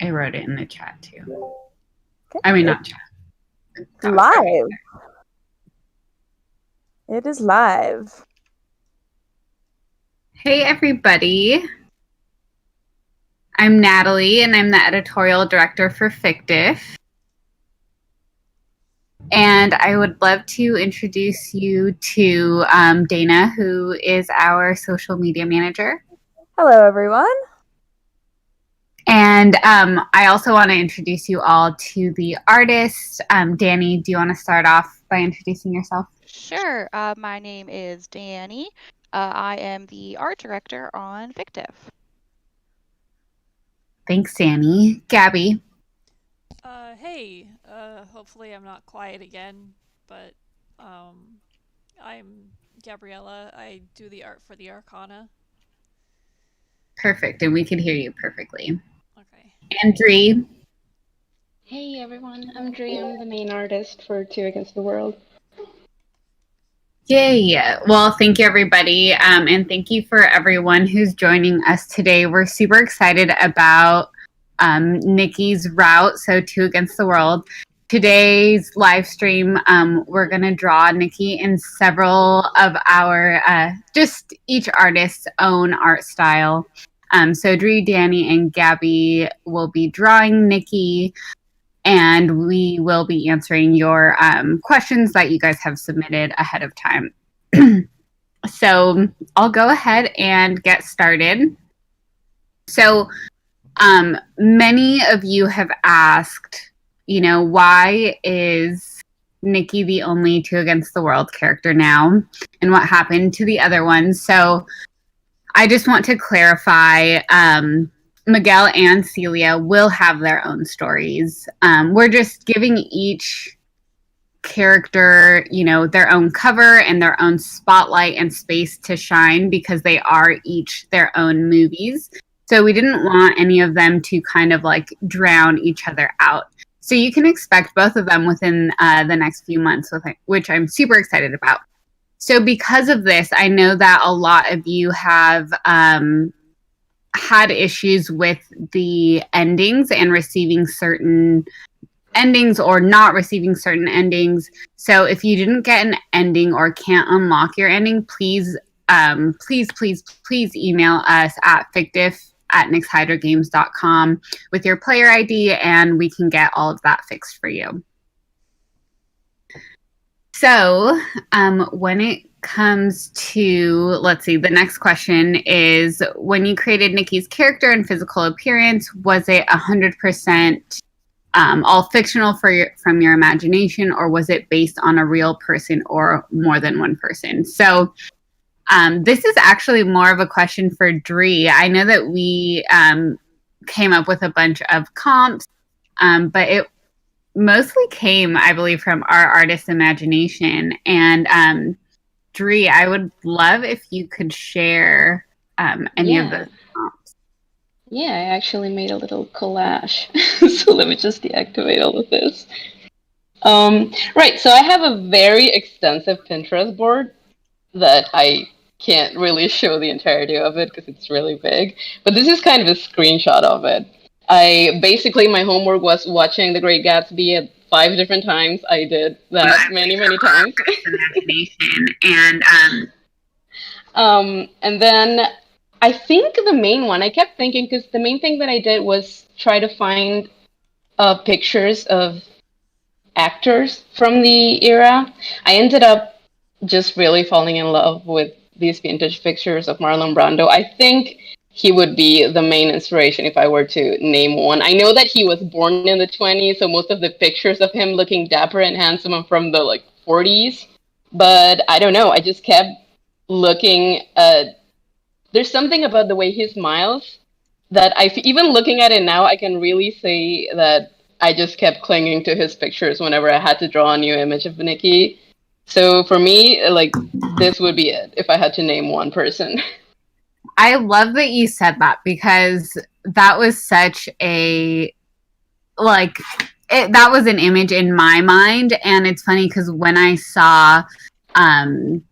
I wrote it in the chat too. Okay. I mean, not chat. Live. It is live. Hey, everybody. I'm Natalie, and I'm the editorial director for Fictive. And I would love to introduce you to Dana, who is our social media manager. Hello, everyone. And I also want to introduce you all to the artist. Danny, do you want to start off by introducing yourself? Sure. My name is Danny. I am the art director on Fictive. Thanks, Danny. Gabby. Hey, hopefully I'm not quiet again, but I'm Gabriella. I do the art for the Arcana. Perfect, and we can hear you perfectly. Okay. And Dree. Hey everyone, I'm Dree. I'm the main artist for Two Against the World. Yay! Well, thank you, everybody, and thank you for everyone who's joining us today. We're super excited about Nicky's route, so Two Against the World. Today's live stream, we're going to draw Nicky in several of our, just each artist's own art style. So Dree, Danny, and Gabby will be drawing Nicky, and we will be answering your questions that you guys have submitted ahead of time. So I'll go ahead and get started. So many of you have asked, why is Nicky the only Two Against the World character now? And what happened to the other ones? So I just want to clarify, Miguel and Celia will have their own stories. We're just giving each character, their own cover and their own spotlight and space to shine because they are each their own movies. So we didn't want any of them to kind of like drown each other out. So you can expect both of them within the next few months, which I'm super excited about. So because of this, I know that a lot of you have had issues with the endings and receiving certain endings or not receiving certain endings. So if you didn't get an ending or can't unlock your ending, please email us at fictive@nixhydragames.com with your player ID, and we can get all of that fixed for you. So when it comes to, let's see, the next question is, when you created Nicky's character and physical appearance, was it 100% all fictional from your imagination, or was it based on a real person or more than one person? So this is actually more of a question for Dree. I know that we came up with a bunch of comps, but it mostly came, I believe, from our artist's imagination. And Dree, I would love if you could share any of those comps. Yeah, I actually made a little collage. So let me just deactivate all of this. Right, so I have a very extensive Pinterest board that I can't really show the entirety of it because it's really big. But this is kind of a screenshot of it. My homework was watching The Great Gatsby at 5 different times. I did that many times. And then I think the main one, I kept thinking, because the main thing that I did was try to find pictures of actors from the era. I ended up just really falling in love with these vintage pictures of Marlon Brando. I think he would be the main inspiration if I were to name one. I know that he was born in the 20s, so most of the pictures of him looking dapper and handsome are from the 40s. But I don't know, I just kept looking at... There's something about the way he smiles that even looking at it now, I can really say that I just kept clinging to his pictures whenever I had to draw a new image of Nicky. So for me, this would be it if I had to name one person. I love that you said that, because that was such a, that was an image in my mind. And it's funny because when I saw the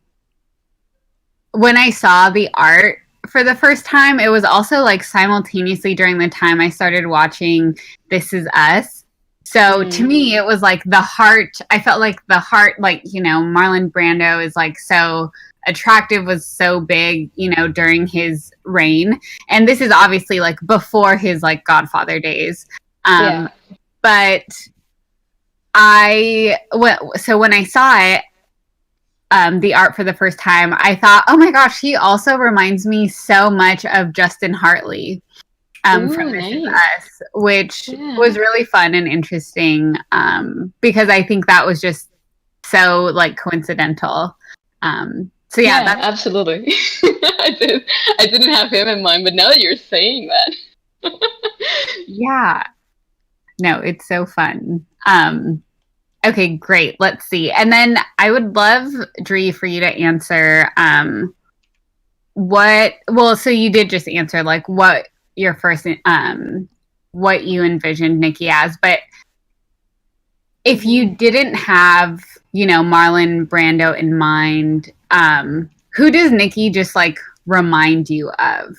art for the first time, it was also like simultaneously during the time I started watching This Is Us. So to me, it was like the heart. I felt like the heart, like, you know, Marlon Brando is like so attractive, was so big, you know, during his reign. And this is obviously like before his like Godfather days. But so when I saw it, the art for the first time, I thought, oh my gosh, he also reminds me so much of Justin Hartley. From This Is Us, which was really fun and interesting, because I think that was just so like coincidental. So yeah, absolutely. I didn't have him in mind, but now that you're saying that, yeah, no, it's so fun. Okay, great. Let's see, and then I would love, Dree, for you to answer. So you did just answer like what your first what you envisioned Nicky as, but if you didn't have, you know, Marlon Brando in mind, who does Nicky just like remind you of?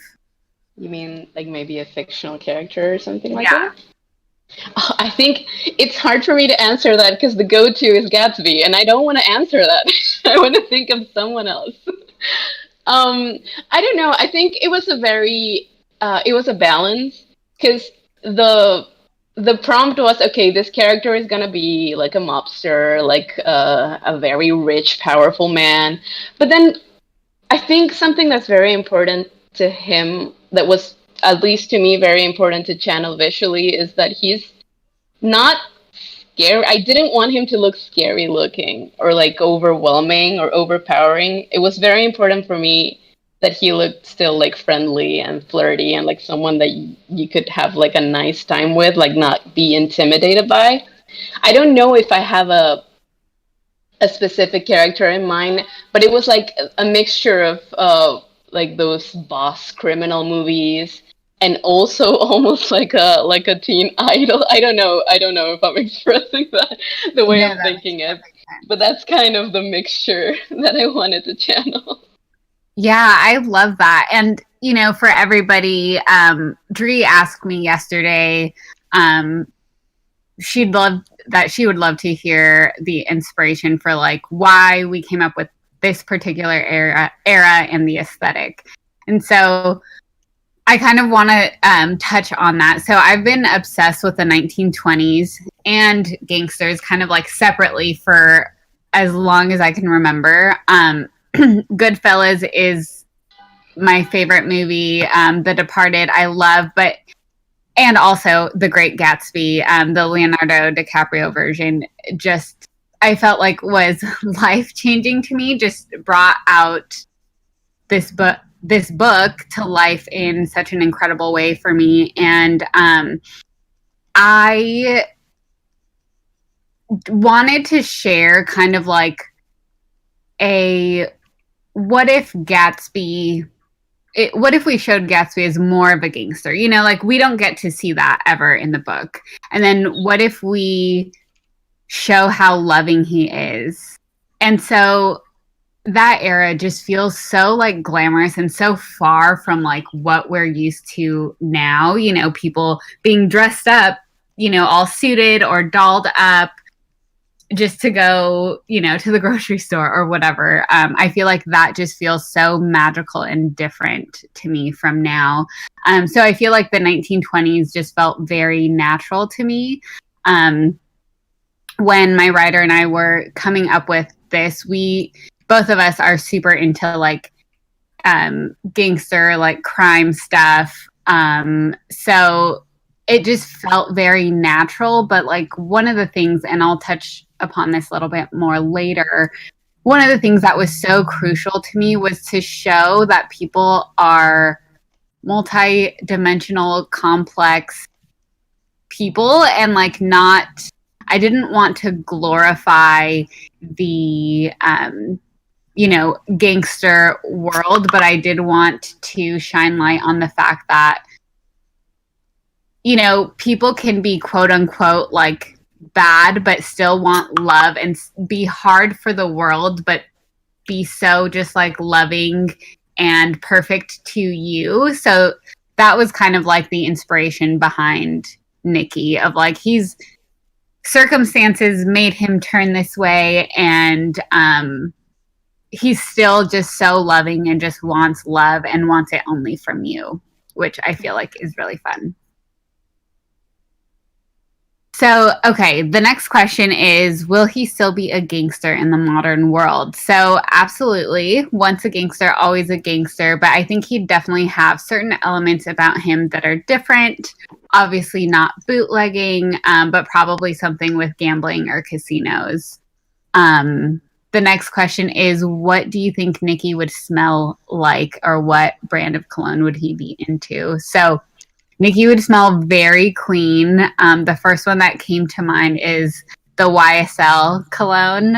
You mean like maybe a fictional character or something like that? Oh, I think it's hard for me to answer that because the go-to is Gatsby, and I don't want to answer that. I want to think of someone else. I don't know. I think it was it was a balance, because the prompt was, okay, this character is gonna be like a mobster, like a very rich, powerful man. But then I think something that's very important to him, that was at least to me very important to channel visually, is that he's not scary. I didn't want him to look scary looking or like overwhelming or overpowering. It was very important for me that he looked still like friendly and flirty and like someone that you could have like a nice time with, like not be intimidated by. I don't know if I have a specific character in mind, but it was like a mixture of like those boss criminal movies, and also almost like a teen idol. I don't know if I'm expressing that the way I'm thinking it, but that's kind of the mixture that I wanted to channel. Yeah, I love that. And, you know, for everybody, Dree asked me yesterday, she would love to hear the inspiration for like why we came up with this particular era and the aesthetic. And so I kind of want to touch on that. So I've been obsessed with the 1920s and gangsters kind of like separately for as long as I can remember. Goodfellas is my favorite movie. The Departed I love, and also The Great Gatsby, the Leonardo DiCaprio version, just I felt like was life-changing to me, just brought out this book to life in such an incredible way for me. And I wanted to share kind of like what if we showed Gatsby as more of a gangster? You know, like we don't get to see that ever in the book. And then what if we show how loving he is? And so that era just feels so like glamorous and so far from like what we're used to now, you know, people being dressed up, you know, all suited or dolled up just to go, you know, to the grocery store or whatever. I feel like that just feels so magical and different to me from now. So I feel like the 1920s just felt very natural to me. When my writer and I were coming up with this, both of us are super into like gangster, like crime stuff. So it just felt very natural. But like one of the things, and I'll touch upon this a little bit more later, one of the things that was so crucial to me was to show that people are multi-dimensional, complex people, and like I didn't want to glorify the you know, gangster world, but I did want to shine light on the fact that, you know, people can be quote unquote like bad but still want love, and be hard for the world but be so just like loving and perfect to you. So that was kind of like the inspiration behind Nicky, of like, he's circumstances made him turn this way, and he's still just so loving and just wants love and wants it only from you, which I feel like is really fun. So, okay, the next question is, will he still be a gangster in the modern world? So, absolutely. Once a gangster, always a gangster. But I think he'd definitely have certain elements about him that are different. Obviously not bootlegging, but probably something with gambling or casinos. The next question is, what do you think Nicky would smell like, or what brand of cologne would he be into? So, Nicky would smell very clean. The first one that came to mind is the YSL cologne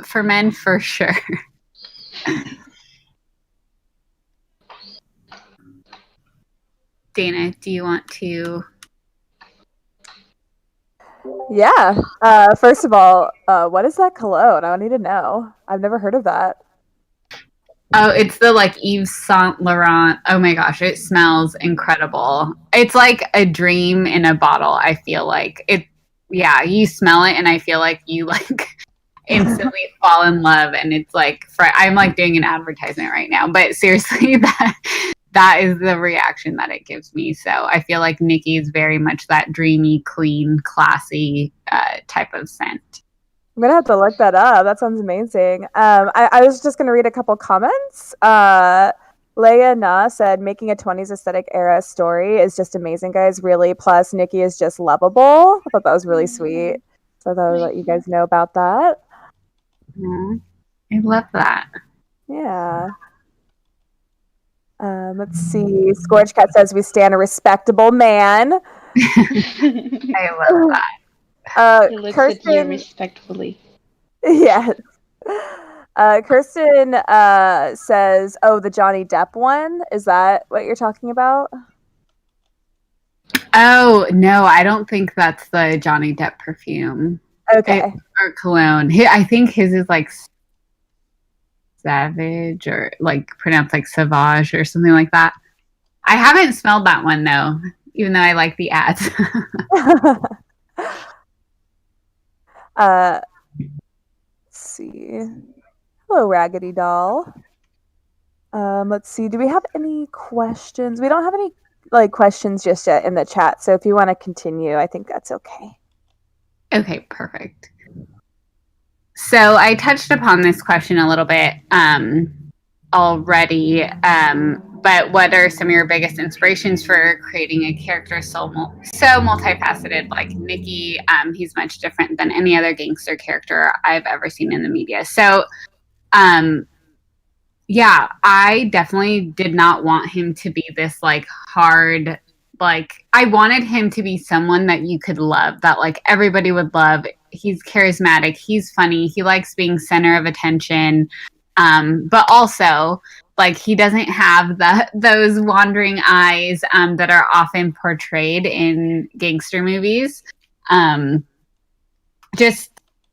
for men, for sure. Dana, do you want to? Yeah. First of all, what is that cologne? I need to know. I've never heard of that. Oh, it's the like Yves Saint Laurent. Oh my gosh, it smells incredible. It's like a dream in a bottle. I feel like it. Yeah, you smell it, and I feel like you like instantly fall in love. And it's like, I'm like doing an advertisement right now, but seriously, that is the reaction that it gives me. So I feel like Nicky is very much that dreamy, clean, classy type of scent. I'm gonna have to look that up. That sounds amazing. I was just gonna read a couple comments. Leia Na said, making a 20s aesthetic era story is just amazing, guys. Really. Plus, Nicky is just lovable. I thought that was really sweet. So I thought I would let you guys know about that. I love that. Yeah. Let's see. Scorch Cat says, we stand a respectable man. I love that. He looks Kirsten, at you respectfully. Yes. Kirsten says, oh, the Johnny Depp one. Is that what you're talking about? Oh, no, I don't think that's the Johnny Depp perfume. Okay. Or cologne. I think his is like Savage, or like pronounced like Sauvage or something like that. I haven't smelled that one though, even though I like the ads. Let's see. Hello, Raggedy Doll. Let's see. Do we have any questions? We don't have any questions just yet in the chat. So if you want to continue, I think that's okay. Okay, perfect. So I touched upon this question a little bit already, but what are some of your biggest inspirations for creating a character so multifaceted like Nicky? He's much different than any other gangster character I've ever seen in the media. So, yeah, I definitely did not want him to be this like hard, like I wanted him to be someone that you could love, that like everybody would love. He's charismatic, he's funny, he likes being center of attention, but also like he doesn't have those wandering eyes that are often portrayed in gangster movies. Just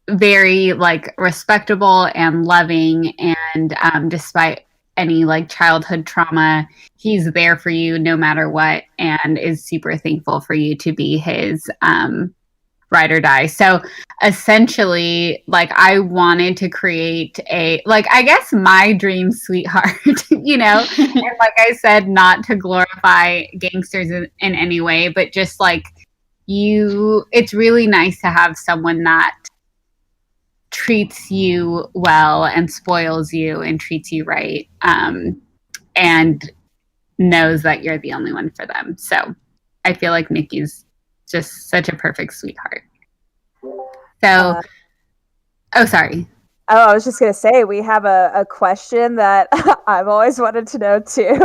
very like respectable and loving, and despite any like childhood trauma, he's there for you no matter what, and is super thankful for you to be his ride or die. So essentially, like I wanted to create a, like, I guess my dream sweetheart, you know, and like I said, not to glorify gangsters in any way, but just like it's really nice to have someone that treats you well and spoils you and treats you right, and knows that you're the only one for them. So I feel like Nicky's just such a perfect sweetheart. So, sorry. Oh, I was just going to say, we have a question that I've always wanted to know too.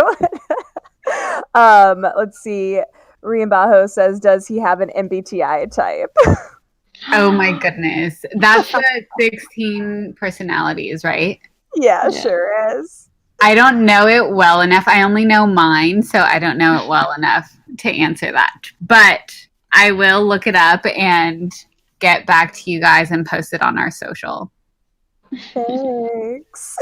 Let's see. Rian Bajo says, does he have an MBTI type? Oh my goodness. That's the 16 personalities, right? Yeah, sure is. I don't know it well enough. I only know mine, so I don't know it well enough to answer that. But I will look it up and get back to you guys and post it on our social. Thanks.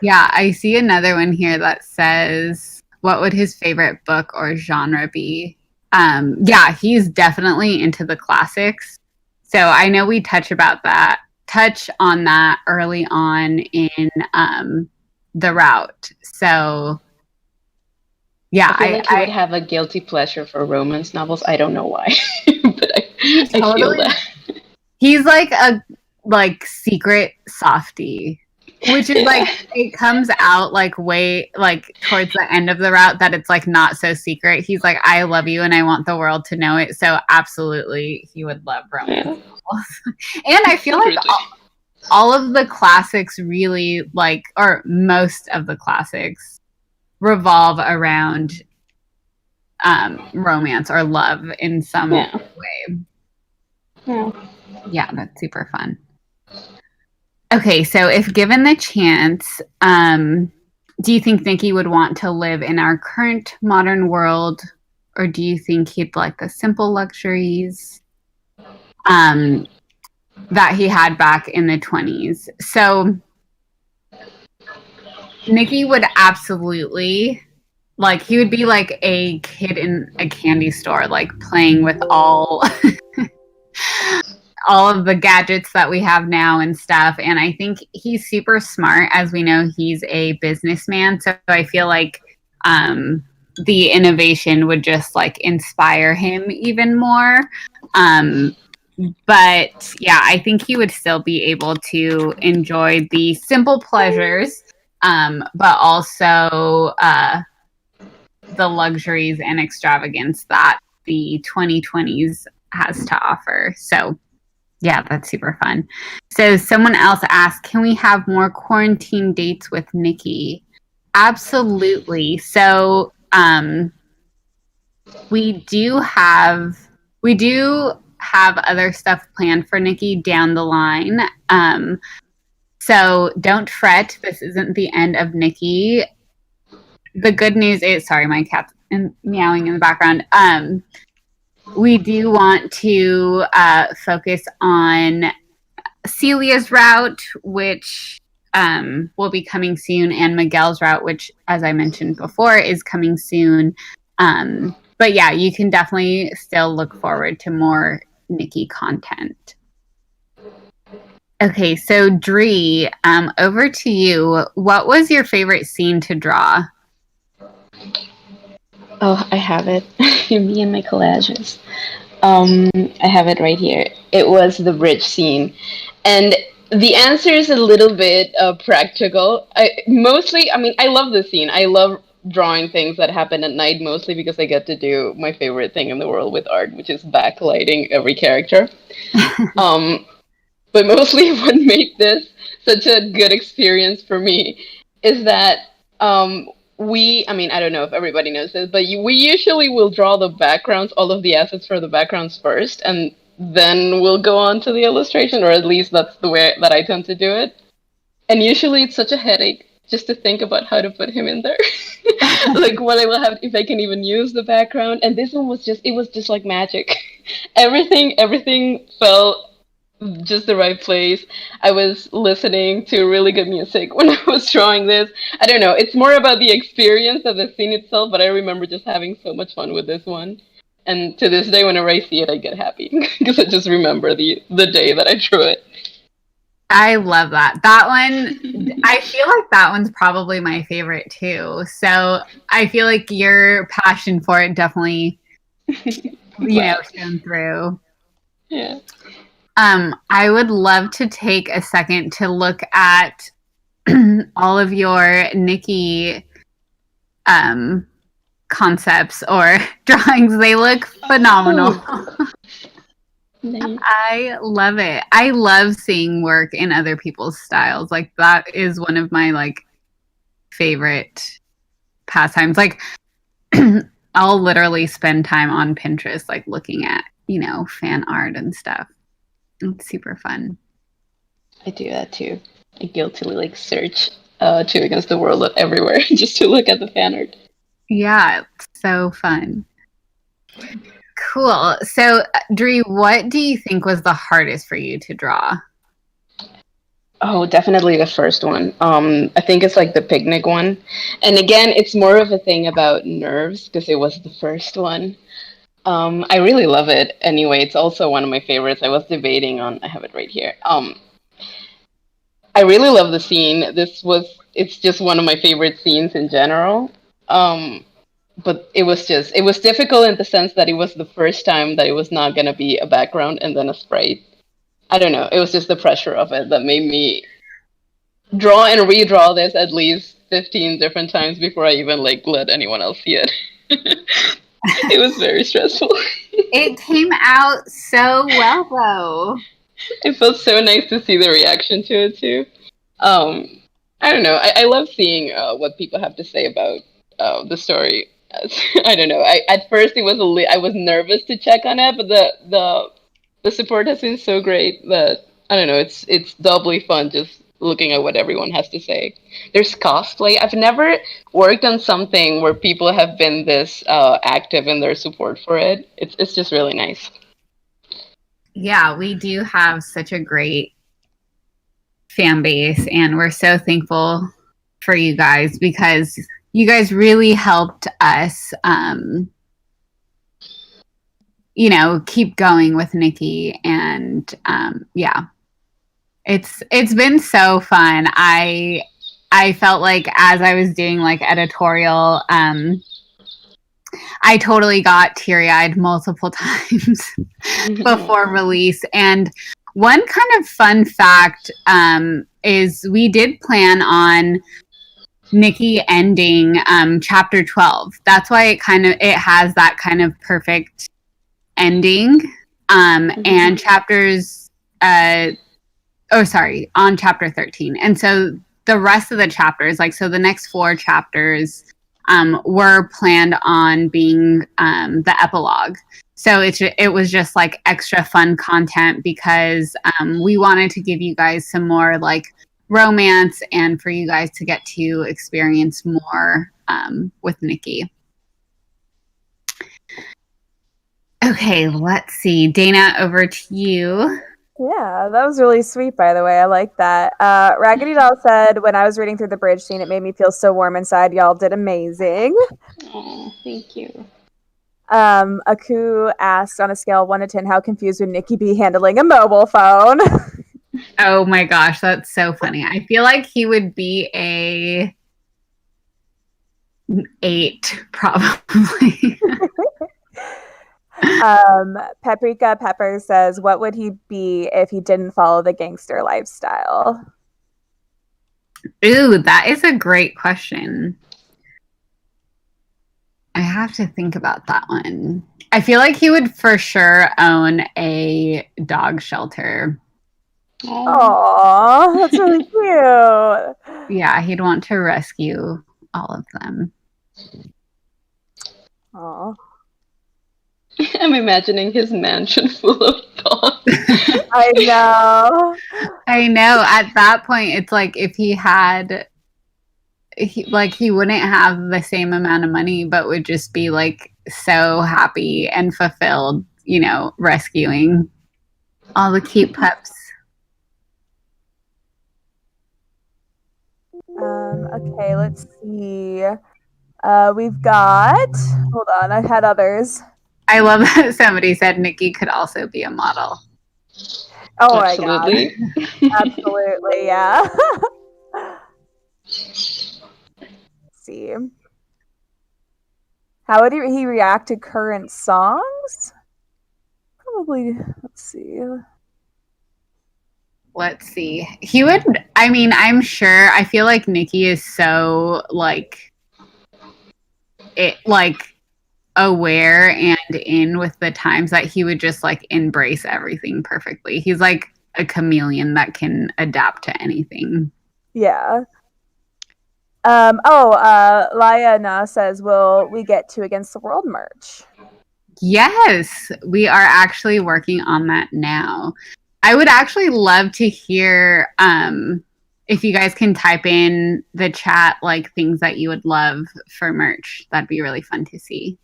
Yeah, I see another one here that says, what would his favorite book or genre be? Yeah, he's definitely into the classics. So I know we touch on that early on in the route. So yeah, I feel like he would have a guilty pleasure for romance novels. I don't know why, but I feel that. He's like a secret softie, which is like it comes out like way like towards the end of the route that it's like not so secret. He's like, I love you and I want the world to know it. So absolutely, he would love romance novels. And I feel like all of the classics really like, or most of the classics revolve around romance or love in some way. Yeah, that's super fun. Okay, so if given the chance, do you think Nicky would want to live in our current modern world, or do you think he'd like the simple luxuries that he had back in the 20s? So Nicky would absolutely, like, he would be like a kid in a candy store, like playing with all of the gadgets that we have now and stuff. And I think he's super smart. As we know, he's a businessman. So I feel like the innovation would just like inspire him even more. But yeah, I think he would still be able to enjoy the simple pleasures, but also the luxuries and extravagance that the 2020s has to offer. So yeah, that's super fun. So someone else asked, can we have more quarantine dates with Nicky? Absolutely. So we do have other stuff planned for Nicky down the line. So don't fret. This isn't the end of Nicky. The good news is, sorry, my cat's meowing in the background. We do want to focus on Celia's route, which will be coming soon, and Miguel's route, which, as I mentioned before, is coming soon. But yeah, you can definitely still look forward to more Nicky content. Okay, so Dree, over to you. What was your favorite scene to draw? Oh, I have it. Me and my collages. I have it right here. It was the bridge scene. And the answer is a little bit practical. I love the scene. I love drawing things that happen at night, mostly because I get to do my favorite thing in the world with art, which is backlighting every character. But mostly what made this such a good experience for me is that I don't know if everybody knows this, but we usually will draw the backgrounds, all of the assets for the backgrounds first, and then we'll go on to the illustration, or at least that's the way that I tend to do it. And usually it's such a headache just to think about how to put him in there. Like what I will have, if I can even use the background. And this one was just like magic. Everything felt just the right place. I was listening to really good music when I was drawing this. I don't know, it's more about the experience of the scene itself, but I remember just having so much fun with this one. And to this day, whenever I see it, I get happy because I just remember the day that I drew it. I love that. That one, I feel like that one's probably my favorite too. So I feel like your passion for it definitely, shown through. Yeah. I would love to take a second to look at all of your Nicky concepts or drawings. They look phenomenal. Nice. I love it. I love seeing work in other people's styles. Like that is one of my favorite pastimes. Like I'll literally spend time on Pinterest looking at, fan art and stuff. It's super fun. I do that too. I guiltily search Two Against the World everywhere just to look at the fan art. Yeah, it's so fun. Cool. So, Dree, what do you think was the hardest for you to draw? Oh, definitely the first one. I think it's like the picnic one. And again, it's more of a thing about nerves because it was the first one. I really love it. Anyway, it's also one of my favorites. I was debating on, I have it right here. I really love the scene. It's just one of my favorite scenes in general. Um, but it was difficult in the sense that it was the first time that it was not gonna be a background and then a sprite. I don't know. It was just the pressure of it that made me draw and redraw this at least 15 different times before I even like let anyone else see it. It was very stressful. It came out so well, though. It felt so nice to see the reaction to it too. Um, I don't know. I love seeing what people have to say about the story. I don't know. At first it was I was nervous to check on it, but the support has been so great that I don't know. It's doubly fun just looking at what everyone has to say. There's cosplay. I've never worked on something where people have been this active in their support for it. It's just really nice. Yeah, we do have such a great fan base, and we're so thankful for you guys because you guys really helped us keep going with Nicky. And yeah, it's been so fun. I felt like as I was doing like editorial, I totally got teary-eyed multiple times before release. And one kind of fun fact is we did plan on Nicky ending chapter 12. That's why it has that kind of perfect ending. And chapters on chapter 13. And so the rest of the chapters, so the next 4 chapters were planned on being the epilogue. So it was just like extra fun content because we wanted to give you guys some more like romance and for you guys to get to experience more with Nicky. Okay, let's see. Dana, over to you. Yeah, that was really sweet, by the way. I like that. Raggedy Doll said, when I was reading through the bridge scene, it made me feel so warm inside. Y'all did amazing. Oh, thank you. Aku asked, on a scale of 1 to 10, how confused would Nicky be handling a mobile phone? Oh my gosh, that's so funny. I feel like he would be a 8, probably. Paprika Pepper says, what would he be if he didn't follow the gangster lifestyle? Ooh, that is a great question. I have to think about that one. I feel like he would for sure own a dog shelter. Aww, that's really cute. Yeah, he'd want to rescue all of them. Aww. I'm imagining his mansion full of dogs. I know. I know. At that point, it's like if he had, he wouldn't have the same amount of money, but would just be like so happy and fulfilled, rescuing all the cute pups. Okay, let's see. We've got. Hold on, I had others. I love that somebody said Nicky could also be a model. Oh Absolutely. my god. Absolutely, yeah. Let's see. How would he react to current songs? Probably, let's see. Let's see. He would, I'm sure, I feel like Nicky is so, aware and in with the times that he would just, embrace everything perfectly. He's like a chameleon that can adapt to anything. Yeah. Laya Na says, will we get to Against the World merch? Yes, we are actually working on that now. I would actually love to hear if you guys can type in the chat things that you would love for merch. That'd be really fun to see.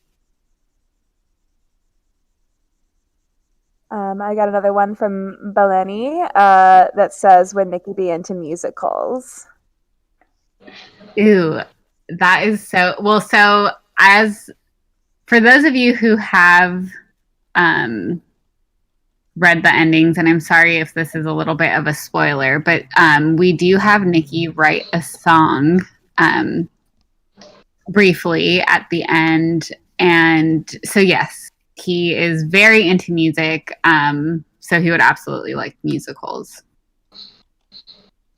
I got another one from Beleni that says, "Would Nicky be into musicals?" Ooh, that is so well. So, as for those of you who have read the endings, and I'm sorry if this is a little bit of a spoiler, but we do have Nicky write a song briefly at the end, and so yes, he is very into music. So he would absolutely like musicals.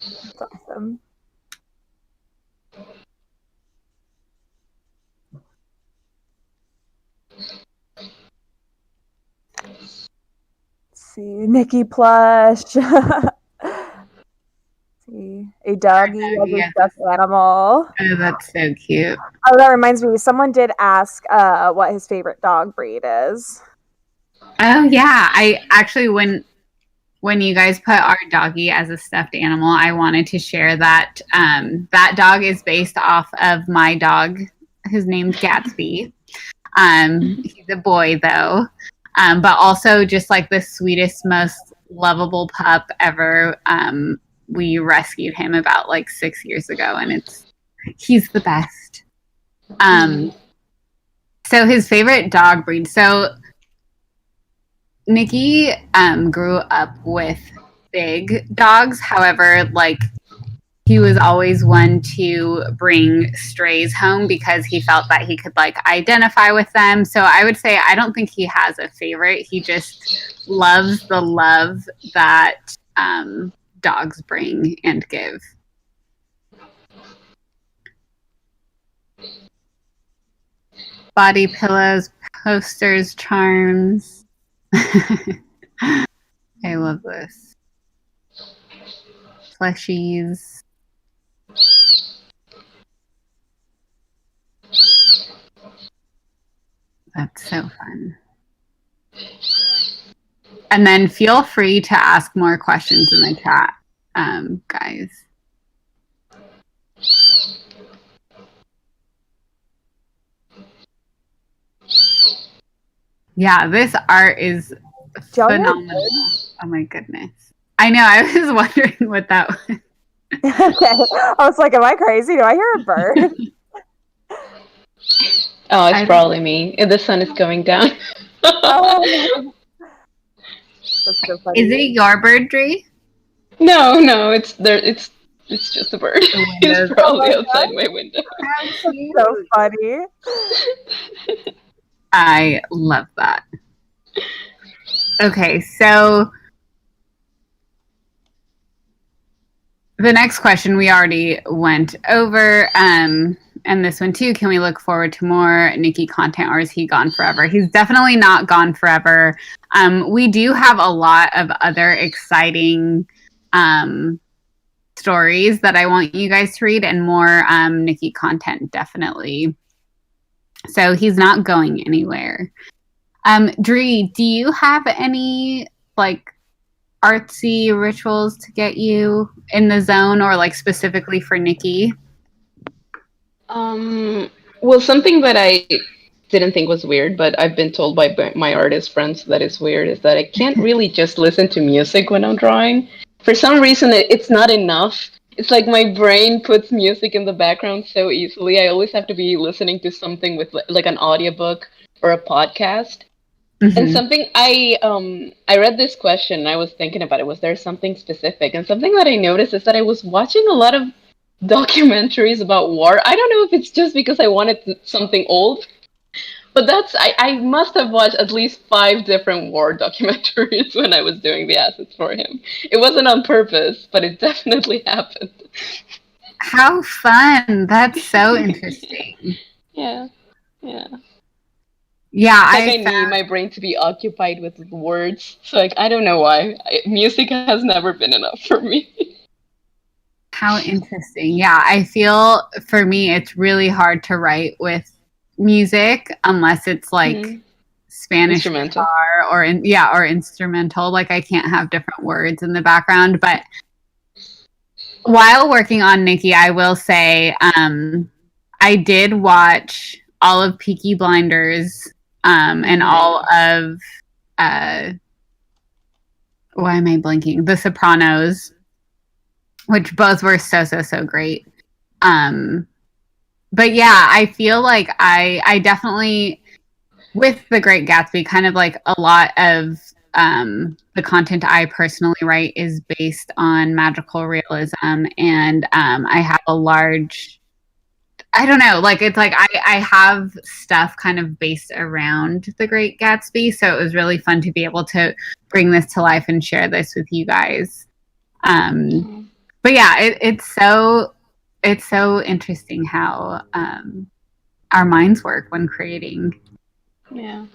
That's awesome. See, Nicky plush. See, a doggy as a stuffed animal. Oh, that's so cute. Oh, that reminds me. Someone did ask what his favorite dog breed is. Oh yeah, I actually when you guys put our doggy as a stuffed animal, I wanted to share that that dog is based off of my dog, whose name's Gatsby. He's a boy though, but also just like the sweetest, most lovable pup ever. We rescued him about like 6 years ago, and he's the best. So his favorite dog breed. So Nicky grew up with big dogs. However, like he was always one to bring strays home because he felt that he could like identify with them. So I would say I don't think he has a favorite. He just loves the love that dogs bring and give. Body pillows, posters, charms. I love this. Plushies. That's so fun. And then feel free to ask more questions in the chat, guys. Yeah, this art is phenomenal. Oh my goodness. I know, I was wondering what that was. Okay. I was like, am I crazy? Do I hear a bird? Oh, it's probably me. The sun is going down. Oh. That's so funny. Is it your bird, Dree? No, it's there. It's just a bird. It's probably outside my window. That's so funny. I love that. Okay, so the next question we already went over, and this one too. Can we look forward to more Nicky content, or is he gone forever? He's definitely not gone forever. We do have a lot of other exciting stories that I want you guys to read, and more Nicky content, definitely. So he's not going anywhere. Dree, do you have any like artsy rituals to get you in the zone, or like specifically for Nicky? Well, something that I didn't think was weird, but I've been told by my artist friends that is weird, is that I can't really just listen to music when I'm drawing. For some reason, it's not enough. It's like my brain puts music in the background so easily. I always have to be listening to something with like an audiobook or a podcast. Mm-hmm. And something I read this question and I was thinking about it. Was there something specific? And something that I noticed is that I was watching a lot of documentaries about war. I don't know if it's just because I wanted something old, but I must have watched at least 5 different war documentaries when I was doing the assets for him. It wasn't on purpose, but it definitely happened. How fun. That's so interesting. Yeah. Yeah, I need my brain to be occupied with words. So like, I don't know why. Music has never been enough for me. How interesting. Yeah, I feel for me it's really hard to write with music unless it's like Spanish guitar or instrumental. Like I can't have different words in the background. But while working on Nicky, I will say I did watch all of Peaky Blinders and all of why am I blanking? The Sopranos, which both were so great. But yeah, I feel like I definitely, with The Great Gatsby, kind of like a lot of the content I personally write is based on magical realism, and I have a large, I don't know, like it's like I have stuff kind of based around The Great Gatsby, so it was really fun to be able to bring this to life and share this with you guys. But yeah, it's so interesting how our minds work when creating. Yeah.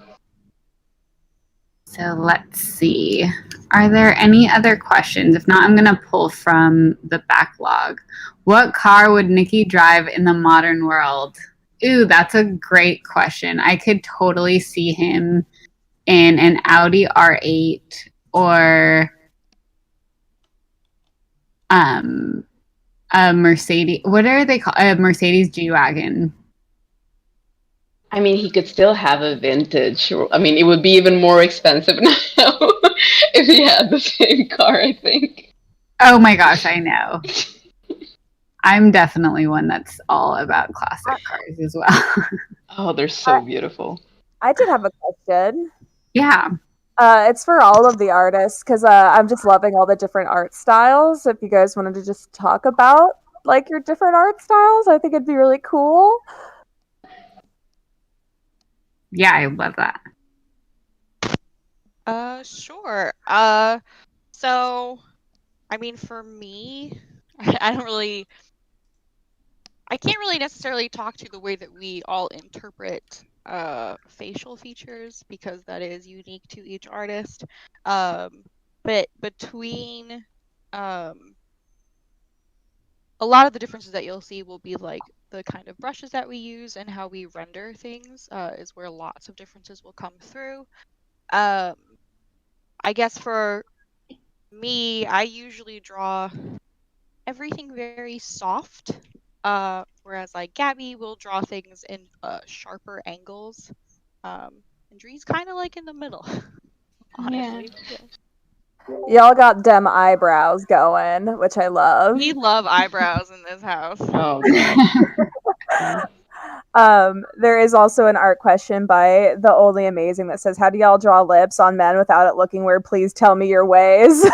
So let's see. Are there any other questions? If not, I'm going to pull from the backlog. What car would Nicky drive in the modern world? Ooh, that's a great question. I could totally see him in an Audi R8 or a Mercedes. What are they called? A Mercedes G-Wagon. I mean, he could still have a vintage. I mean, it would be even more expensive now if he had the same car, I think. Oh my gosh, I know. I'm definitely one that's all about classic cars as well. Oh, they're so beautiful. I did have a question. Yeah. It's for all of the artists because I'm just loving all the different art styles. If you guys wanted to just talk about like your different art styles, I think it'd be really cool. Yeah, I love that. Sure. So, I mean, for me, I can't really necessarily talk to the way that we all interpret facial features because that is unique to each artist. But between a lot of the differences that you'll see will be like the kind of brushes that we use and how we render things is where lots of differences will come through. I guess for me, I usually draw everything very soft, whereas like Gabby will draw things in sharper angles, and Dree's kind of like in the middle, honestly. Yeah. Y'all got dem eyebrows going, which I love. We love eyebrows in this house. Oh, There is also an art question by the Only Amazing that says, "How do y'all draw lips on men without it looking weird? Please tell me your ways."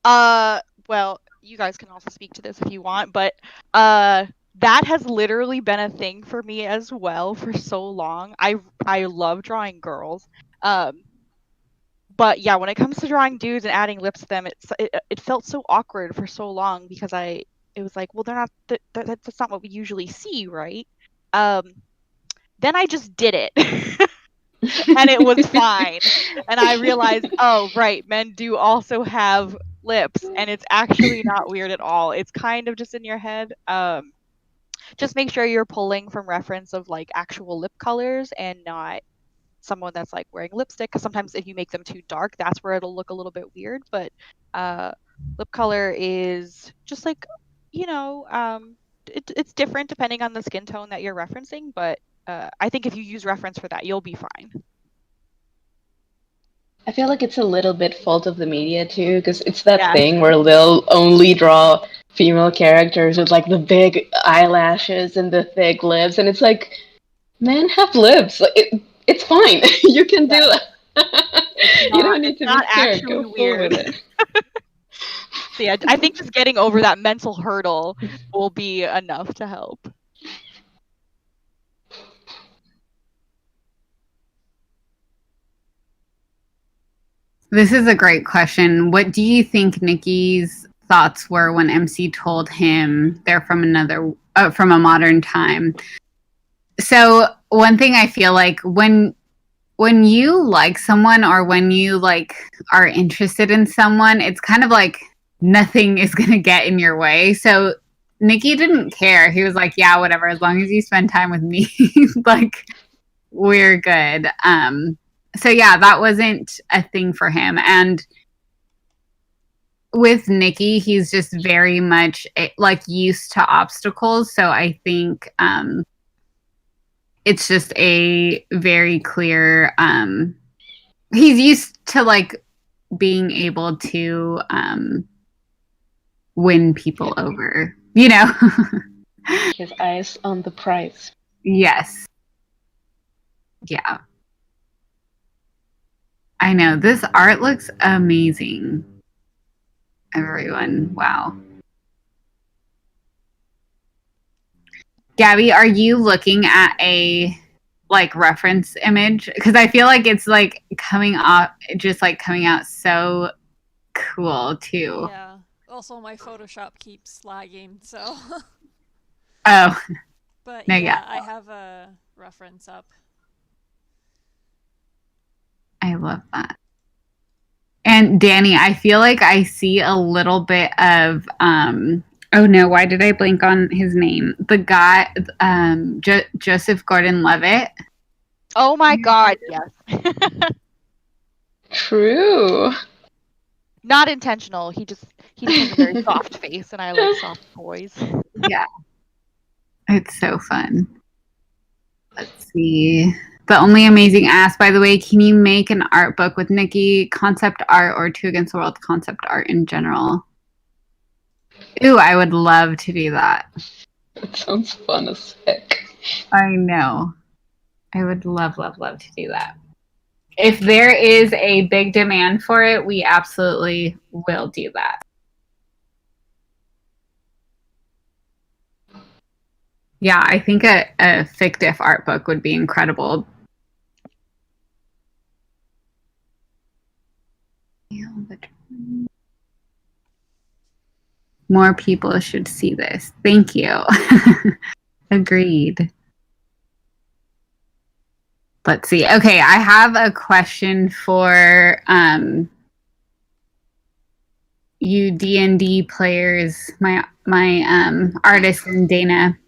Well, you guys can also speak to this if you want, but that has literally been a thing for me as well for so long. I love drawing girls. But yeah, when it comes to drawing dudes and adding lips to them, it felt so awkward for so long because it was like, well, they're not that's not what we usually see, right? Then I just did it. And it was fine. And I realized, oh, right, men do also have lips, and it's actually not weird at all. It's kind of just in your head. Just make sure you're pulling from reference of like actual lip colors and not someone that's like wearing lipstick, because sometimes if you make them too dark, that's where it'll look a little bit weird. But lip color is just like, it's different depending on the skin tone that you're referencing, but I think if you use reference for that, you'll be fine. I feel like it's a little bit fault of the media too, because it's that thing where they'll only draw female characters with like the big eyelashes and the thick lips, and it's like, men have lips. Like it's fine. You can do it. You don't need to be scared. Go weird. With it. So yeah, I think just getting over that mental hurdle will be enough to help. This is a great question. What do you think Nicky's thoughts were when MC told him they're from from a modern time? So one thing I feel like when you like someone or when you like are interested in someone, it's kind of like nothing is gonna get in your way. So Nicky didn't care. He was like, yeah, whatever, as long as you spend time with me, like we're good. So yeah, that wasn't a thing for him. And with Nicky, he's just very much like used to obstacles. So I think it's just a very clear, he's used to like being able to win people over, you know. His eyes on the prize. Yes. Yeah. I know. This art looks amazing. Everyone. Wow. Gabby, are you looking at a like reference image? Because I feel like it's like coming out so cool too. Yeah. Also, my Photoshop keeps lagging, so. Oh, But no, yeah, yeah. I have a reference up. I love that. And Danny, I feel like I see a little bit of oh no, why did I blank on his name? The guy Joseph Gordon-Levitt. Oh my god, yes. True. Not intentional. He just has a very soft face, and I like soft boys. Yeah. It's so fun. Let's see. The Only Amazing Ass, by the way, can you make an art book with Nicky? Concept art or Two Against the World concept art in general? Ooh, I would love to do that. That sounds fun as heck. I know. I would love, love, love to do that. If there is a big demand for it, we absolutely will do that. Yeah, I think a fictive art book would be incredible. More people should see this. Thank you. Agreed. Let's see. Okay, I have a question for you D&D players, my artist and Dana.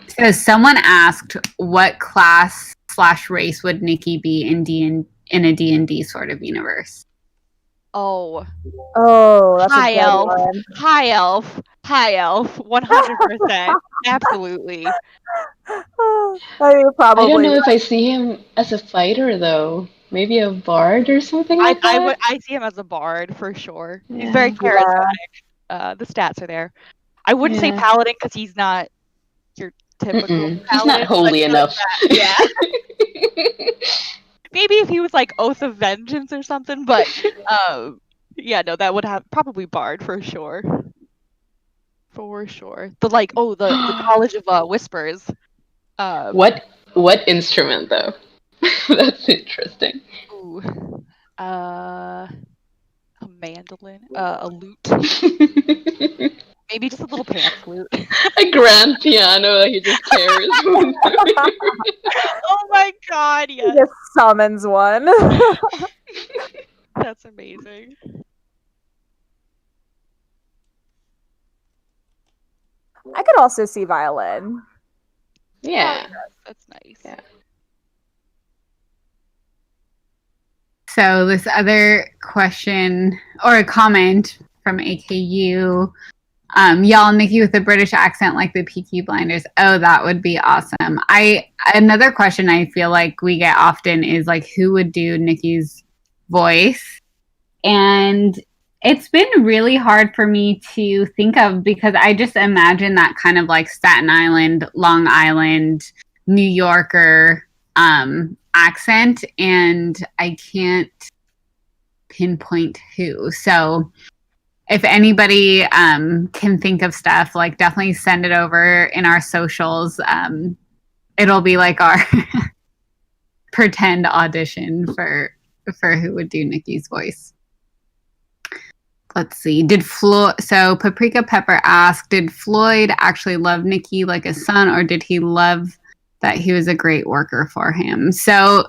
So someone asked, what class/race would Nicky be in a D&D sort of universe? Oh, that's high a good elf, one. high elf, high elf, 100%, absolutely. I mean, probably. I don't know if I see him as a fighter though. Maybe a bard or something like that. I see him as a bard for sure. He's very Yeah. charismatic. The stats are there. I wouldn't say Yeah. paladin because he's not your typical paladin. He's not holy enough. Yeah. Maybe if he was like Oath of Vengeance or something, but yeah, no, that would have probably bard for sure. For sure. The College of Whispers. What instrument though? That's interesting. Ooh. A mandolin, a lute. Maybe just a little pan flute. A grand piano that he just carries. Oh my god, yes. He just summons one. That's amazing. I could also see violin. Yeah. That's nice. Yeah. So this other question or a comment from AKU, y'all, Nicky with a British accent like the Peaky Blinders. Oh, that would be awesome. Another question I feel like we get often is like, who would do Nicky's voice? And it's been really hard for me to think of because I just imagine that kind of like Staten Island, Long Island, New Yorker accent, and I can't pinpoint who. So if anybody can think of stuff, like definitely send it over in our socials. It'll be like our pretend audition for who would do Nicky's voice. Let's see. So Paprika Pepper asked, did Floyd actually love Nicky like a son, or did he love that he was a great worker for him? So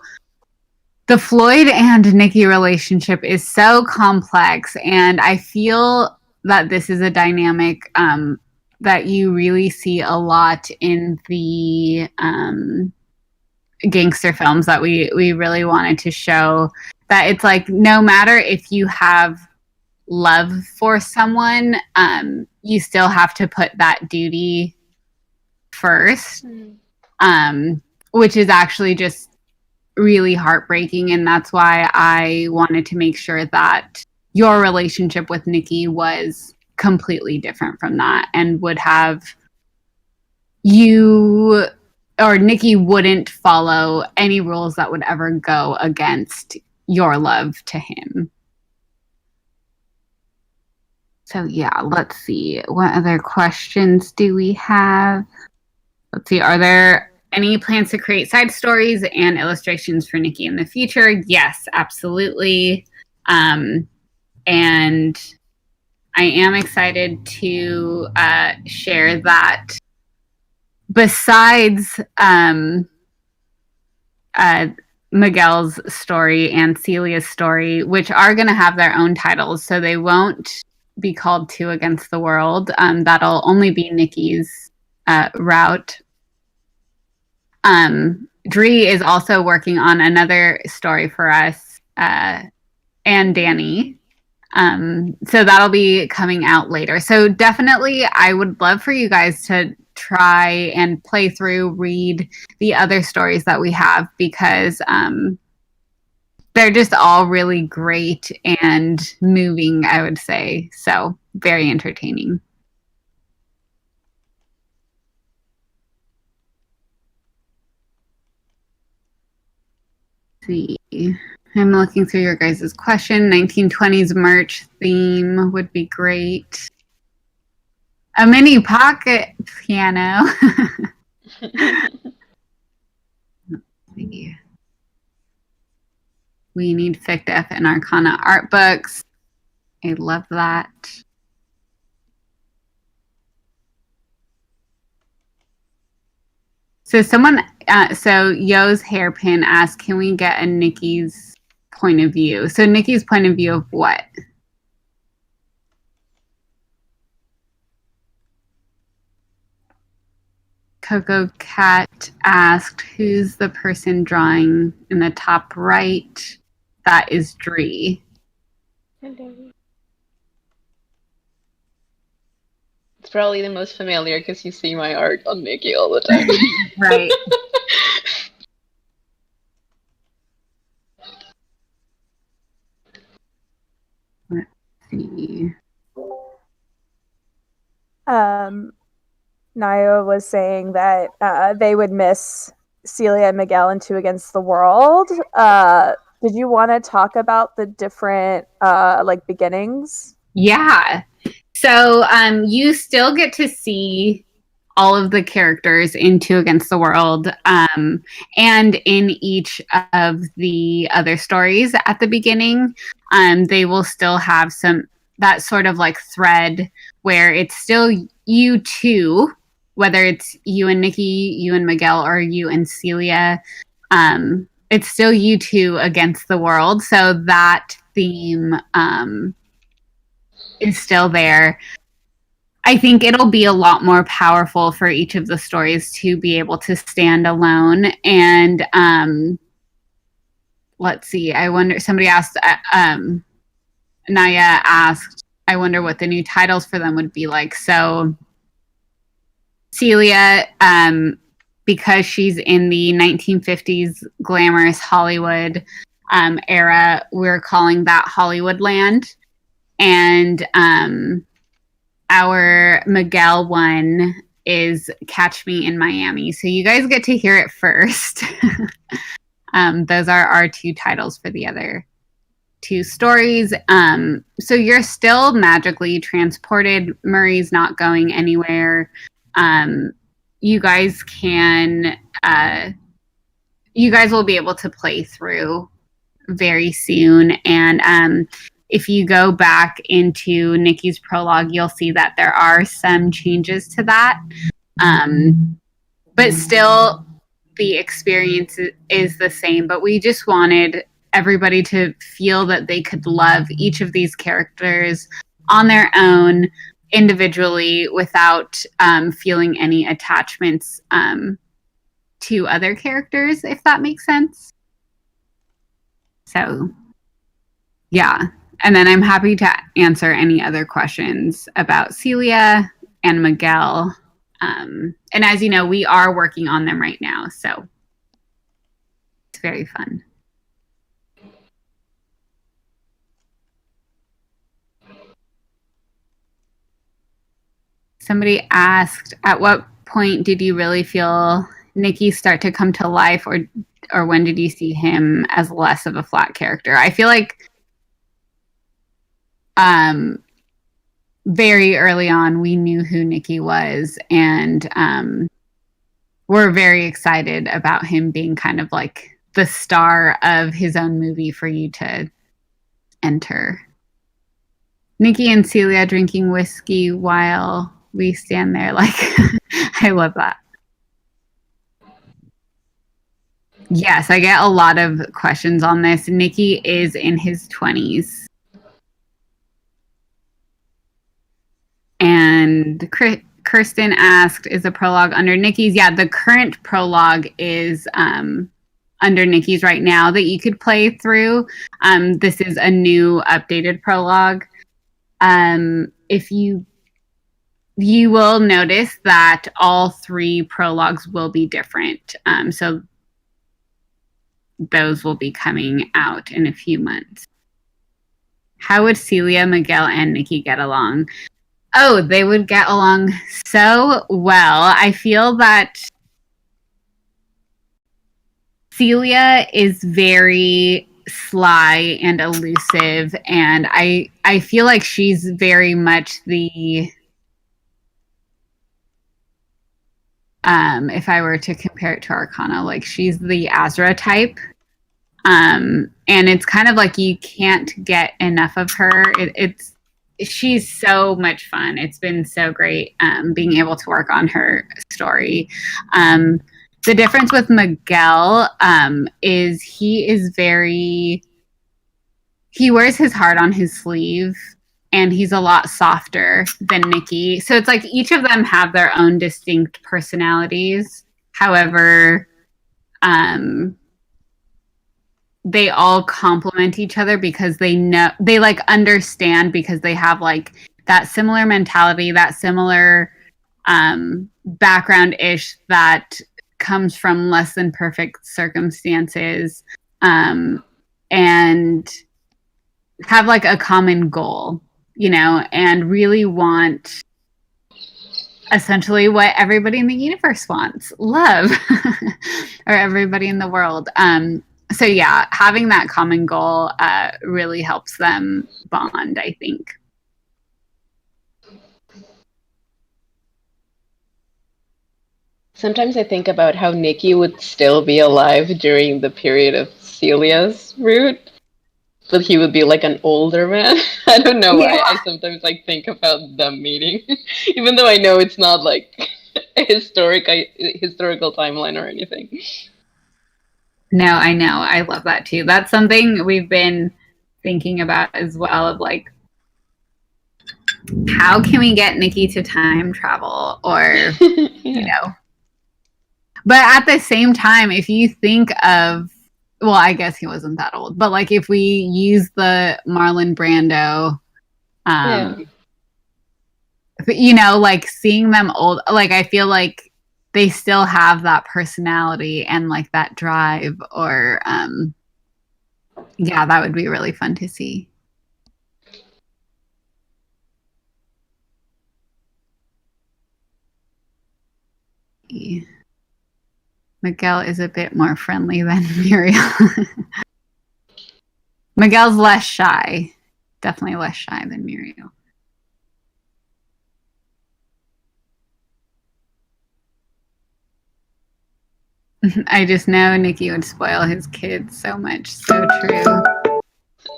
the Floyd and Nicky relationship is so complex, and I feel that this is a dynamic that you really see a lot in the gangster films that we really wanted to show, that it's like no matter if you have love for someone, you still have to put that duty first, which is actually just really heartbreaking, and that's why I wanted to make sure that your relationship with Nicky was completely different from that, and would have you or Nicky wouldn't follow any rules that would ever go against your love to him. So yeah, let's see. What other questions do we have? Let's see. Are there any plans to create side stories and illustrations for Nicky in the future? Yes, absolutely. And I am excited to share that besides Miguel's story and Celia's story, which are going to have their own titles, so they won't be called Two Against the World. That'll only be Nicky's route. Dree is also working on another story for us, and Danny. So that'll be coming out later. So definitely, I would love for you guys to try and play through, read the other stories that we have, because they're just all really great and moving, I would say. So very entertaining. Let's see. I'm looking through your guys' question. 1920s merch theme would be great. A mini pocket piano. Let's see. We need Fictif and Arcana art books. I love that. So so Yo's Hairpin asked, can we get a Nicky's point of view? So Nicky's point of view of what? Coco Cat asked, who's the person drawing in the top right? That is Dree. Hello. It's probably the most familiar because you see my art on Nicky all the time. Right. Let's see. Naya was saying that they would miss Celia and Miguel in Two Against the World. Did you want to talk about the different beginnings? Yeah. So you still get to see all of the characters in Two Against the World, and in each of the other stories at the beginning, they will still have that sort of like thread where it's still you two, whether it's you and Nicky, you and Miguel, or you and Celia. It's still you two against the world. So that theme is still there. I think it'll be a lot more powerful for each of the stories to be able to stand alone. And let's see, I wonder, somebody asked, Naya asked, I wonder what the new titles for them would be like. So Celia, because she's in the 1950s glamorous Hollywood era, we're calling that Hollywoodland. And our Miguel one is Catch Me in Miami. So you guys get to hear it first. Those are our two titles for the other two stories. So you're still magically transported. Murray's not going anywhere. You guys will be able to play through very soon. And if you go back into Nicky's prologue, you'll see that there are some changes to that. But still, the experience is the same. But we just wanted everybody to feel that they could love each of these characters on their own, individually, without feeling any attachments to other characters, if that makes sense. So, yeah. And then I'm happy to answer any other questions about Celia and Miguel. And as you know, we are working on them right now. So it's very fun. Somebody asked, at what point did you really feel Nicky start to come to life, or when did you see him as less of a flat character? I feel like very early on we knew who Nicky was, and we're very excited about him being kind of like the star of his own movie for you to enter. Nicky and Celia drinking whiskey while we stand there like I love that. Yes, I get a lot of questions on this. Nicky is in his 20s. And Kirsten asked, is the prologue under Nicky's? Yeah, the current prologue is under Nicky's right now that you could play through. This is a new updated prologue. If you will notice that all 3 prologues will be different. So those will be coming out in a few months. How would Celia, Miguel, and Nicky get along? Oh, they would get along so well. I feel that Celia is very sly and elusive, and I feel like she's very much the if I were to compare it to Arcana, like she's the Azra type. And it's kind of like you can't get enough of her. She's so much fun. It's been so great being able to work on her story. The difference with Miguel is he wears his heart on his sleeve, and he's a lot softer than Nicky. So it's like each of them have their own distinct personalities. However, they all complement each other because they like understand, because they have like that similar mentality, that similar background-ish that comes from less than perfect circumstances, and have like a common goal, and really want essentially what everybody in the universe wants, love, or everybody in the world. So yeah, having that common goal really helps them bond, I think. Sometimes I think about how Nicky would still be alive during the period of Celia's route, but he would be like an older man. I don't know why. I sometimes like think about them meeting, even though I know it's not like a historical timeline or anything. No, I know. I love that too. That's something we've been thinking about as well, of like, how can we get Nicky to time travel, or but at the same time, if you think of, well, I guess he wasn't that old, but like if we use the Marlon Brando, like seeing them old, like I feel like they still have that personality and like that drive, or that would be really fun to see. Miguel is a bit more friendly than Muriel. Miguel's less shy. Definitely less shy than Muriel. I just know Nicky would spoil his kids so much. So true.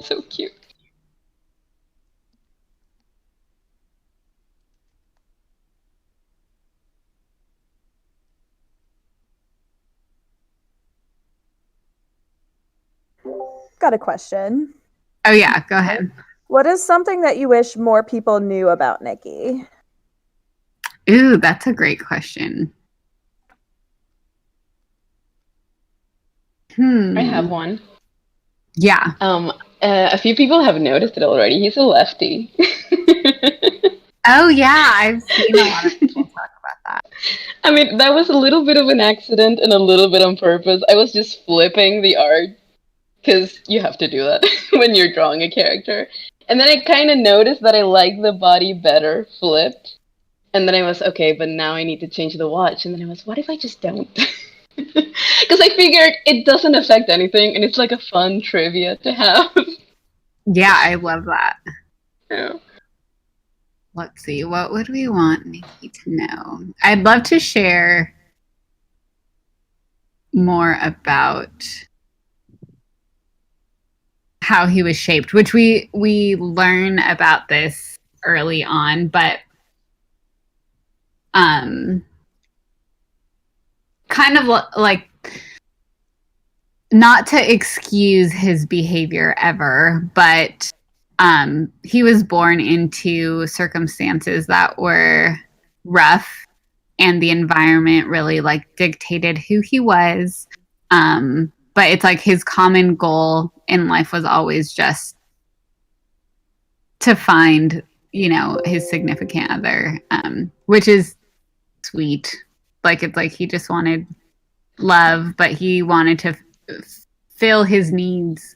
So cute. Got a question. Oh yeah, go ahead. What is something that you wish more people knew about Nicky? Ooh, that's a great question. I have one. Yeah. A few people have noticed it already. He's a lefty. Oh yeah, I've seen a lot of people talk about that. I mean, that was a little bit of an accident and a little bit on purpose. I was just flipping the art because you have to do that when you're drawing a character. And then I kind of noticed that I like the body better flipped. And then I was, okay, but now I need to change the watch. And then I was, what if I just don't? Because I figured it doesn't affect anything, and it's like a fun trivia to have. Yeah, I love that. Yeah. Let's see, what would we want Nicky to know? I'd love to share more about how he was shaped, which we learn about this early on, but kind of like, not to excuse his behavior ever, but he was born into circumstances that were rough, and the environment really like dictated who he was. But it's like his common goal in life was always just to find, you know, his significant other, which is sweet. Like, it's like he just wanted love, but he wanted to fill his needs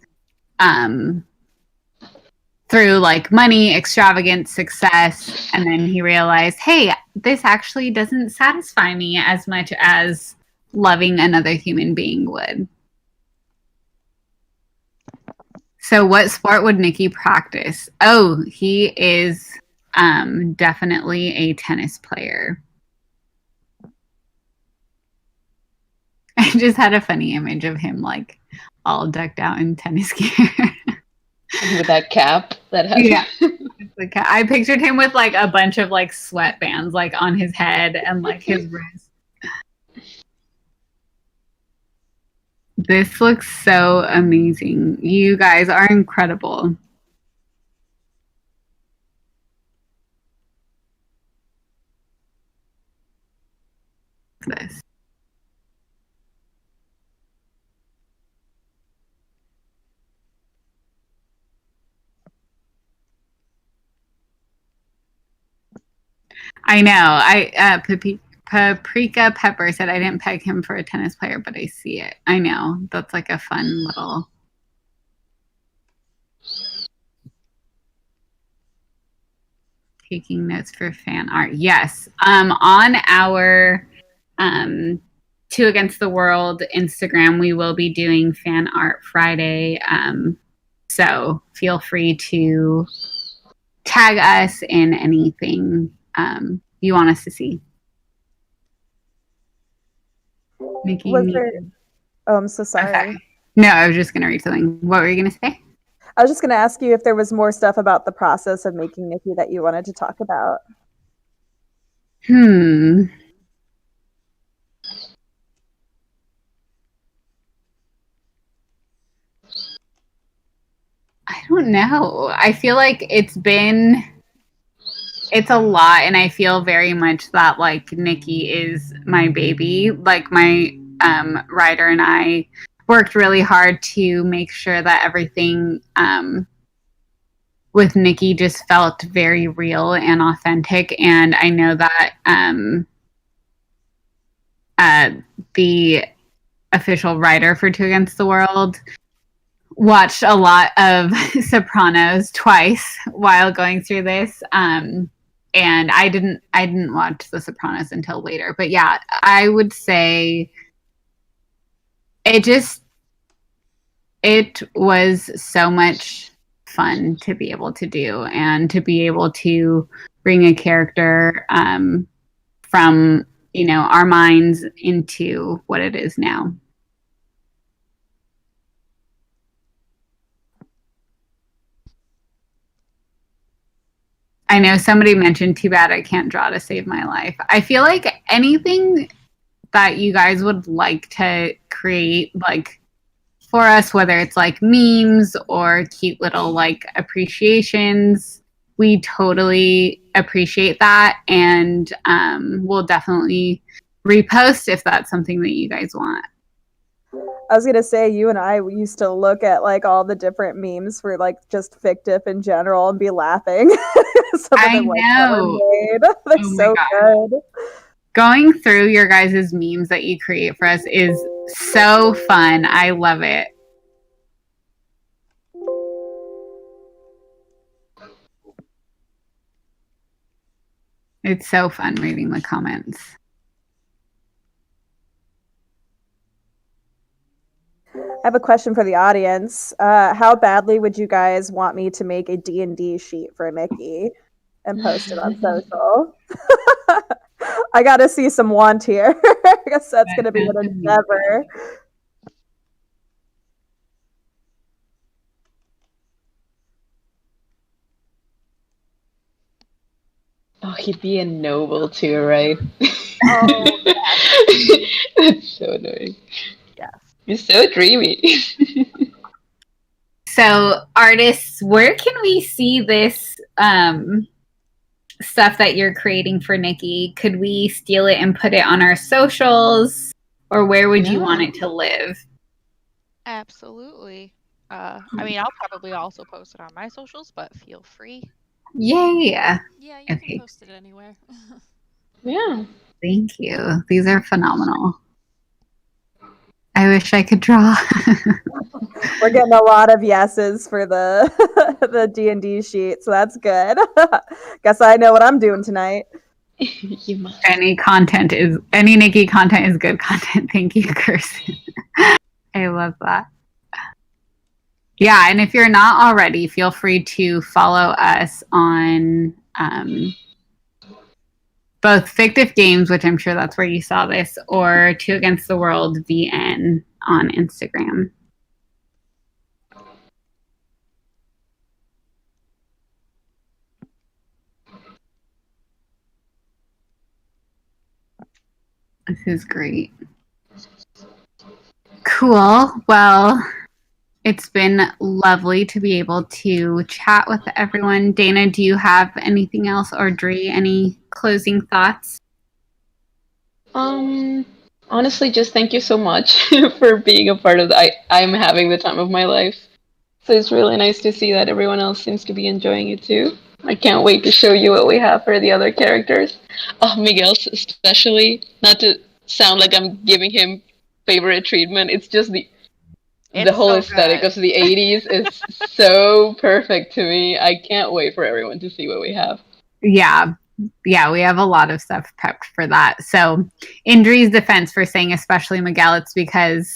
through like money, extravagant success, and then he realized, hey, this actually doesn't satisfy me as much as loving another human being would. So what sport would Nicky practice? Oh, he is definitely a tennis player. I just had a funny image of him like all decked out in tennis gear. With that cap that has... Yeah. I pictured him with like a bunch of like sweatbands like on his head and like his wrist. This looks so amazing. You guys are incredible. This. I know. Paprika Pepper said I didn't peg him for a tennis player, but I see it. I know. That's like a fun little... Taking notes for fan art. Yes. On our Two Against the World Instagram, we will be doing Fan Art Friday. So feel free to tag us in anything you want us to see. Nicky, Oh, I'm so sorry. okay. No, I was just going to read something. What were you going to say? I was just going to ask you if there was more stuff about the process of making Nicky that you wanted to talk about. I don't know. I feel like it's a lot, and I feel very much that like Nicky is my baby. Like my writer and I worked really hard to make sure that everything with Nicky just felt very real and authentic. And I know that the official writer for Two Against the World watched a lot of Sopranos twice while going through this. And I didn't watch The Sopranos until later. But yeah, I would say it was so much fun to be able to do, and to be able to bring a character from, you know, our minds into what it is now. I know somebody mentioned, too bad I can't draw to save my life. I feel like anything that you guys would like to create, like, for us, whether it's like memes or cute little like appreciations, we totally appreciate that, and we'll definitely repost if that's something that you guys want. I was gonna say, you and I used to look at like all the different memes for like just fictive in general and be laughing. Some of them, like, that were made. They're so good. Going through your guys' memes that you create for us is so fun. I love it. It's so fun reading the comments. I have a question for the audience. How badly would you guys want me to make a D&D sheet for Nicky and post it on social? I gotta see some want here. I guess that's gonna be an endeavor. Oh, he'd be a noble too, right? Oh, yes. That's so annoying. Yes. You're so dreamy. So, artists, where can we see this stuff that you're creating for Nicky? Could we steal it and put it on our socials? Or where would you want it to live? Absolutely. I mean, I'll probably also post it on my socials, but feel free. Yay. Yeah, you Okay. can post it anywhere. Yeah. Thank you. These are phenomenal. I wish I could draw. We're getting a lot of yeses for the the D&D sheet, so that's good. Guess I know what I'm doing tonight. You must. Any Nicky content is good content. Thank you, Kirsten. I love that. Yeah, and if you're not already, feel free to follow us on both Fictive Games, which I'm sure that's where you saw this, or Two Against the World VN on Instagram. This is great. Cool. Well, it's been lovely to be able to chat with everyone. Dana, do you have anything else, or Dree, any closing thoughts? Honestly, just thank you so much for being a part of that. I'm having the time of my life. So it's really nice to see that everyone else seems to be enjoying it too. I can't wait to show you what we have for the other characters. Oh, Miguel especially. Not to sound like I'm giving him favorite treatment. It's just the whole so aesthetic good. of the 80s is so perfect to me. I can't wait for everyone to see what we have. Yeah, we have a lot of stuff prepped for that. So, in Dree's defense for saying especially Miguel, it's because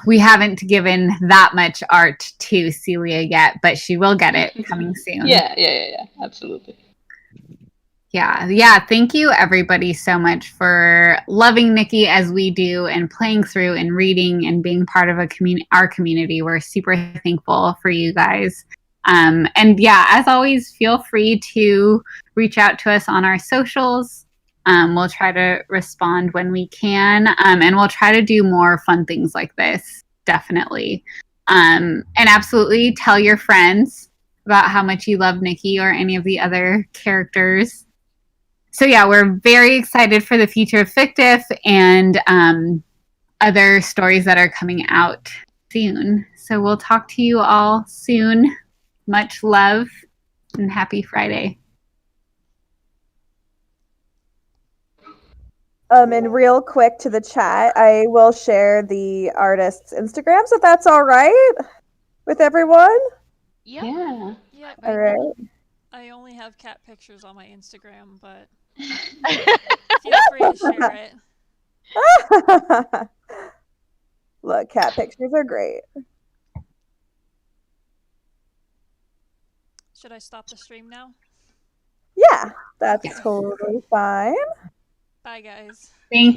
we haven't given that much art to Celia yet, but she will get it coming soon. Yeah, absolutely. Yeah. Thank you, everybody, so much for loving Nicky as we do, and playing through and reading and being part of our community. We're super thankful for you guys. And yeah, as always, feel free to reach out to us on our socials. We'll try to respond when we can, and we'll try to do more fun things like this, definitely. And absolutely tell your friends about how much you love Nicky or any of the other characters. So yeah, we're very excited for the future of Fictive and other stories that are coming out soon. So we'll talk to you all soon. Much love and happy Friday. And real quick to the chat, I will share the artist's Instagrams if that's all right with everyone. Yep. Yeah. Yeah, All right. I only have cat pictures on my Instagram, but feel free to share it. Look, cat pictures are great. Should I stop the stream now? Yeah, that's totally fine. Bye, guys. Thank